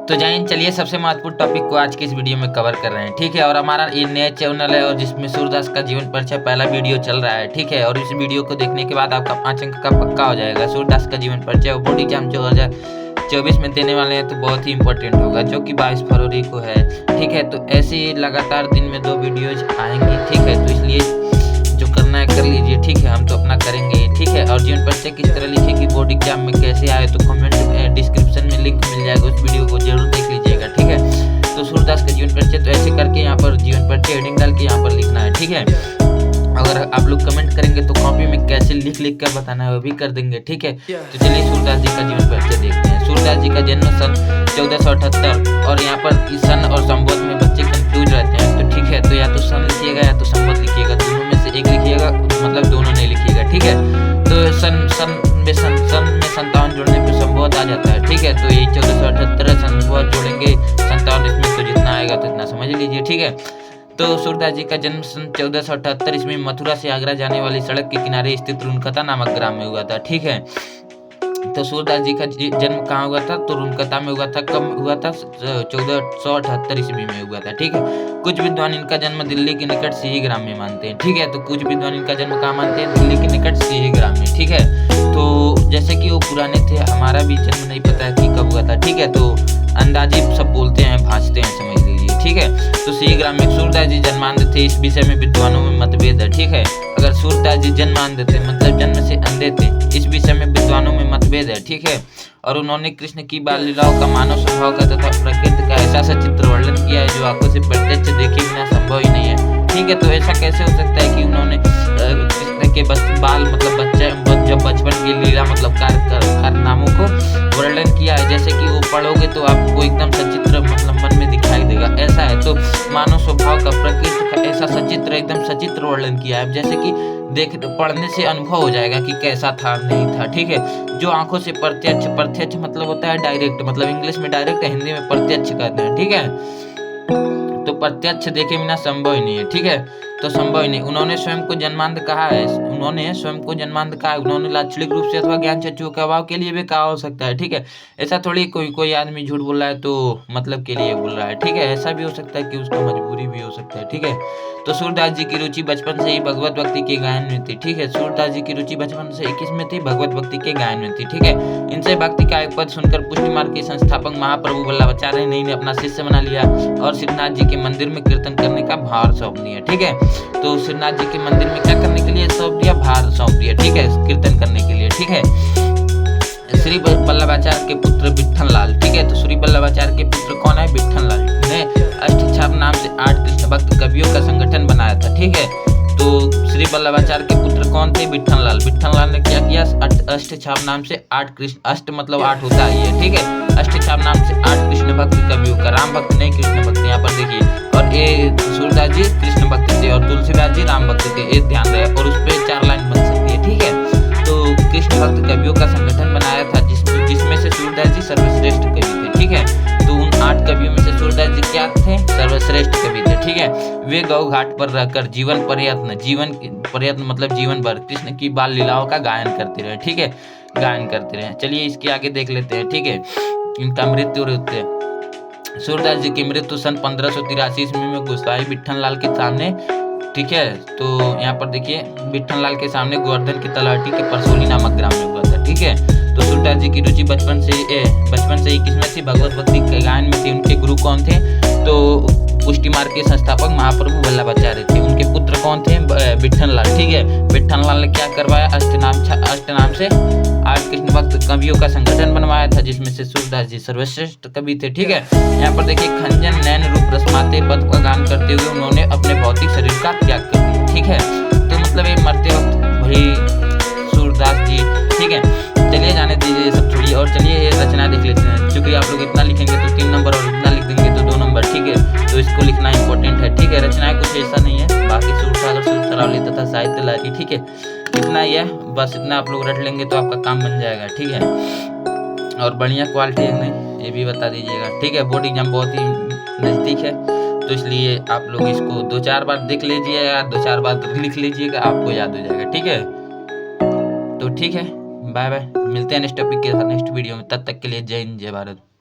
तो जाइन चलिए सबसे महत्वपूर्ण टॉपिक को आज की इस वीडियो में कवर कर रहे हैं, ठीक है। और हमारा ये नया चैनल है और जिसमें सूरदास का जीवन परिचय पहला वीडियो चल रहा है, ठीक है। और इस वीडियो को देखने के बाद आपका 5 अंक का पक्का हो जाएगा। सूरदास का जीवन परिचय और बोर्ड एग्जाम 2024 में देने वाले हैं, तो बहुत ही इंपॉर्टेंट होगा, जो कि 22 फरवरी को है, ठीक है। तो ऐसे ही लगातार दिन में 2 वीडियोज आएंगी, ठीक है। तो इसलिए जो करना है कर लीजिए, ठीक है। हम तो अपना करेंगे, ठीक है। और जीवन परिचय किस तरह लिखेगी, बोर्ड एग्जाम में कैसे आए, तो कमेंट डिस्क्रिप्शन में लिंक मिल जाएगा, उस वीडियो को जरूर देख लीजिएगा, ठीक है। तो सूरदास का जीवन परिचय तो ऐसे करके यहाँ पर जीवन परिचय हेडिंग डाल के यहाँ पर लिखना है, ठीक है। अगर आप लोग कमेंट करेंगे तो कॉपी में कैसे लिख कर बताना है वो भी कर देंगे, ठीक है। तो चलिए सूरदास जी का जीवन परिचय देखते हैं। सूरदास जी का जन्म सन 1478 और यहाँ पर सन और संबोध में बच्चे कंफ्यूज रहते हैं, तो ठीक है। तो या तो सन लिखिएगा या तो संबोध लिखिएगा, दोनों में से एक लिखिएगा, मतलब दोनों नहीं लिखिएगा, ठीक है। तो सन में 57 जोड़ने पर संबोध आ जाता है, ठीक है। तो यही 1478 संबोध जोड़ेंगे 57 इसमें, तो जितना आएगा तो इतना समझ लीजिए, ठीक है। तो सूरदास जी का जन्म सन 1478 ईस्वी में मथुरा से आगरा जाने वाली सड़क के किनारे स्थित रुनकता नामक ग्राम में हुआ था, ठीक है। तो सूरदास जी का जन्म कहाँ हुआ था, तो रुनकता में हुआ था। कब हुआ था, 1478 ईस्वी में हुआ था, ठीक है। कुछ विद्वान इनका जन्म दिल्ली के निकट सिही ग्राम में मानते हैं, ठीक है। तो कुछ विद्वान इनका जन्म कहाँ मानते हैं, दिल्ली के निकट सिही ग्राम में, ठीक है। तो जैसे कि वो पुराने थे, हमारा भी जन्म नहीं पता है कि कब हुआ था, ठीक है। तो अंदाजी सब बोलते हैं, भांजते हैं, समझ लीजिए, ठीक है। तो सिही ग्राम में सूरदास जी जन्मांध थे, इस विषय में विद्वानों में मतभेद है, ठीक है। अगर सूरदास जी जन्मांध थे मतलब जन्म से अंधे थे, इस विषय में विद्वानों में मतभेद है, ठीक है। और उन्होंने कृष्ण की बाल लीलाओं का मानव स्वभाव का तथा प्रकृति का ऐसा चित्र वर्णन किया है जो आंखों से प्रत्यक्ष देखे बिना संभव ही नहीं है, ठीक है। तो ऐसा कैसे हो सकता है कि उन्होंने कृष्ण के बाल मतलब जब बचपन की लीला मतलब कारनामों को वर्णन किया है, जैसे कि वो पढ़ोगे तो आपको एकदम सचित्र मतलब मन में दिखाई देगा, ऐसा है। तो मानव स्वभाव का प्रकृति का ऐसा सचित्र एकदम सचित्र वर्णन किया है, जैसे कि पढ़ने से अनुभव हो जाएगा कि कैसा था नहीं था, ठीक है। जो आंखों से प्रत्यक्ष मतलब होता है डायरेक्ट, मतलब इंग्लिश में डायरेक्ट, हिंदी में प्रत्यक्ष कहते हैं, ठीक है। तो प्रत्यक्ष देखे बिना संभव ही नहीं है, ठीक है। तो संभव ही नहीं। उन्होंने स्वयं को जन्मांध कहा है, उन्होंने लाक्षणिक रूप से अथवा ज्ञान चक्षु के अभाव के लिए भी कहा हो सकता है, ठीक है। ऐसा थोड़ी कोई आदमी झूठ बोल रहा है तो मतलब के लिए बोल रहा है, ठीक है। ऐसा भी हो सकता है कि उसका मजबूरी भी हो सकता है, ठीक है। तो सूरदास जी की रुचि बचपन से ही भगवत भक्ति के गायन में थी, ठीक है। सूरदास जी की रुचि बचपन से किस में थी, भगवत भक्ति के गायन में थी, ठीक है। इनसे भक्ति का एक पद सुनकर पुष्टि मार्ग के संस्थापक महाप्रभु वल्लभाचार्य ने इन्हें अपना शिष्य बना लिया और श्रीनाथ जी के मंदिर में कीर्तन करने का भार सौंप दिया, ठीक है। तो श्रीनाथ जी के मंदिर में क्या करने के लिए सौंप दिया, भार सौंप दिया, ठीक है, कीर्तन करने के लिए, ठीक है। श्री वल्लभाचार्य के पुत्र विठ्ठल लाल, ठीक है। तो श्री वल्लभाचार्य के पुत्र कौन है, विठ्ठल लाल ने अष्टछाप नाम से 8 कृष्ण भक्त कवियों का संगठन बनाया था, ठीक है। तो श्री वल्लभाचार्य के पुत्र कौन थे, विठ्ठल लाल ने क्या किया, अष्टछाप नाम से 8 कृष्ण, अष्ट मतलब 8 होता है ये, ठीक है। अष्टछाप नाम से 8 कृष्ण भक्त कवियों का, राम भक्त नहीं कृष्ण भक्त, यहाँ पर देखिए। और ये सूरदास जी कृष्ण भक्त थे और तुलसीदास जी राम भक्त थे, ये ध्यान रहे। और उस पर 4 लाइन बन सकती है, ठीक है। तो कृष्ण भक्त कवियों का संगठन बनाया था जिसमें से सूरदास जी सर्वश्रेष्ठ कवि थे, ठीक है। तो उन 8 कवियों में से सूरदास जी क्या थे, सर्वश्रेष्ठ कवि थे, ठीक है। वे गौ घाट पर रहकर जीवन पर्यत्न मतलब जीवन भर कृष्ण की बाल लीलाओं का गायन करते रहे, ठीक है, गायन करते रहे। चलिए इसके आगे देख लेते हैं, ठीक है। इनका मृत्यु सूरदास जी की मृत्यु सन 1583 ईस्वी में गोसाई विठ्ठल लाल के सामने, ठीक है। तो यहाँ पर देखिए विठ्ठल लाल के सामने गोवर्धन की तलहटी के परसोली नामक ग्राम में हुआ था, ठीक है। तो सूरदास जी की रुचि बचपन से ही किसमें थी, भगवत भक्ति के गायन में थी। उनके गुरु कौन थे, तो पुष्टि मार्ग के संस्थापक महाप्रभु वल्लभाचार्य थे। उनके पुत्र कौन थे, विठ्ठल लाल, ठीक है। विठ्ठल लाल ने क्या करवाया, अष्ट नाम से 8 कृष्ण भक्त कवियों का संगठन बनवाया था, जिसमें से सूरदास जी सर्वश्रेष्ठ कवि थे, ठीक है। यहाँ पर देखिए खंजन नैन रूप रसमाते पद का गान करते हुए उन्होंने अपने भौतिक शरीर का त्याग कर दिया, ठीक है। तो मतलब ये मरते वक्त भाई सूरदास जी, ठीक है। चलिए जाने दीजिए सब छोड़िए और चलिए ये रचना देख लेते हैं। क्योंकि आप लोग इतना लिखेंगे तो 3 नंबर और इतना लिख देंगे तो 2 नंबर, ठीक है। तो इसको लिखना इंपॉर्टेंट है, ठीक है। रचनाएं कुछ ऐसा नहीं है, बाकी सूरसागर सूरसरावली तथा साहित्य लहरी, ठीक है, इतना ही है। बस इतना आप लोग रट लेंगे तो आपका काम बन जाएगा, ठीक है। और बढ़िया क्वालिटी है नहीं ये भी बता दीजिएगा, ठीक है। बोर्ड एग्जाम बहुत ही नज़दीक है, तो इसलिए आप लोग इसको 2-4 बार देख लीजिएगा, 2-4 बार लिख लीजिएगा, आपको याद हो जाएगा, ठीक है। तो ठीक है, बाय बाय, मिलते हैं नेक्स्ट टॉपिक के साथ नेक्स्ट वीडियो में। तब तक के लिए जय हिंद जय भारत।